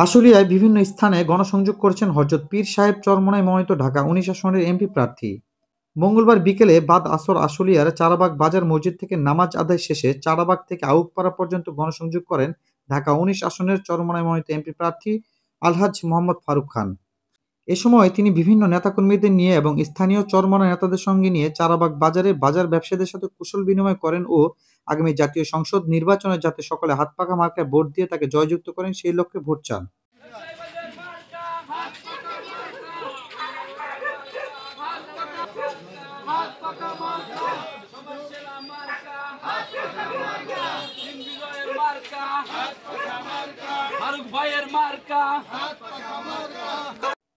আশুলিয়ায় বিভিন্ন স্থানে গণসংযোগ করেছেন হযরত পীর সাহেব চরমোনাই মনোনীত ঢাকা ১৯ আসনের এমপি প্রার্থী। মঙ্গলবার বিকেলে বাদ আসর আশুলিয়ার চারাবাগ বাজার মসজিদ থেকে নামাজ আদায় শেষে চারাবাগ থেকে আউকপাড়া পর্যন্ত গণসংযোগ করেন ঢাকা ১৯ আসনের চরমোনাই মনোনীত এমপি প্রার্থী আলহাজ মোহাম্মদ ফারুক খান। এ সময় তিনি বিভিন্ন নেতাকর্মীদের নিয়ে এবং স্থানীয় চরমোনাই নেতাদের সঙ্গে নিয়ে চারাবাগ বাজারে বাজার ব্যবসায়ীদের সাথে কুশল বিনিময় করেন ও আগামী জাতীয় সংসদ নির্বাচনে যাতে সকলে হাতপাখা মার্কায় ভোট দিয়ে তাকে জয়যুক্ত করেন সেই লক্ষ্যে ভোট চান।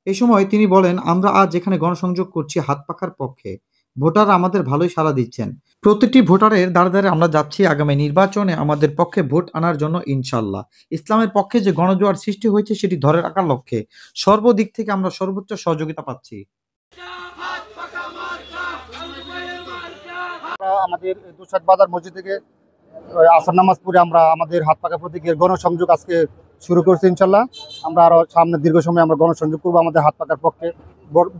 এ সময় তিনি বলেন, আমরা আজ এখানে গণসংযোগ করছি হাত পাখার পক্ষে। ভোটাররা আমাদের ভালোই সাড়া দিচ্ছেন। প্রতিটি ভোটারের দ্বারে দ্বারে আমরা যাচ্ছি আগামী নির্বাচনে আমাদের পক্ষে ভোট আনার জন্য ইনশাআল্লাহ। ইসলামের পক্ষে যে গণজোয়ার সৃষ্টি হয়েছে সেটি ধরে রাখার লক্ষ্যে সর্বদিক থেকে আমরা সর্বোচ্চ সহযোগিতা পাচ্ছি। আমাদের দুসাদ বাজার মসজিদ থেকে আসর নামাজ পড়ে আমরা আমাদের হাত পাকা প্রতীকের গণসংযোগ আজকে শুরু করছি। ইনশাল্লাহ আমরা আরো সামনে দীর্ঘ সময় আমরা গণসংযোগ করবো আমাদের হাত পাকার পক্ষে।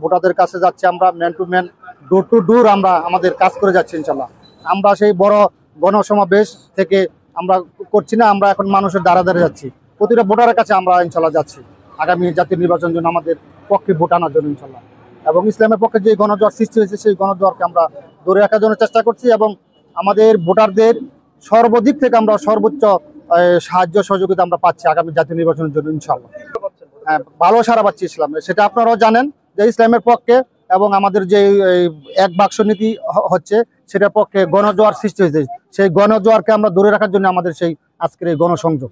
ভোটারদের কাছে যাচ্ছি আমরা man to man, door to door আমরা আমাদের কাজ করে যাচ্ছি। ইনশাল্লাহ আমরা সেই বড় গণসমাবেশ থেকে আমরা করছি না, আমরা এখন মানুষের দ্বারা দ্বারা যাচ্ছি, প্রতিটা ভোটারের কাছে আমরা ইনশাল্লাহ যাচ্ছি আগামী জাতীয় নির্বাচনের জন্য আমাদের পক্ষে ভোট আনার জন্য ইনশাল্লাহ। এবং ইসলামের পক্ষে যে গণজোয়ার সৃষ্টি হয়েছে সেই গণজোয়ারকে আমরা ধরে রাখার জন্য চেষ্টা করছি এবং আমাদের ভোটারদের সর্বদিক থেকে আমরা সর্বোচ্চ সাহায্য সহযোগিতা আমরা পাচ্ছি আগামী জাতীয় নির্বাচনের জন্য ইনশাআল্লাহ। ভালো সারা পাচ্ছি ইসলাম, সেটা আপনারাও জানেন যে ইসলামের পক্ষে এবং আমাদের যে এক বাক্স নীতি হচ্ছে সেটার পক্ষে গণজোয়ার সৃষ্টি হয়েছে, সেই গণজোয়ারকে আমরা ধরে রাখার জন্য আমাদের সেই আজকের এই গণসংযোগ।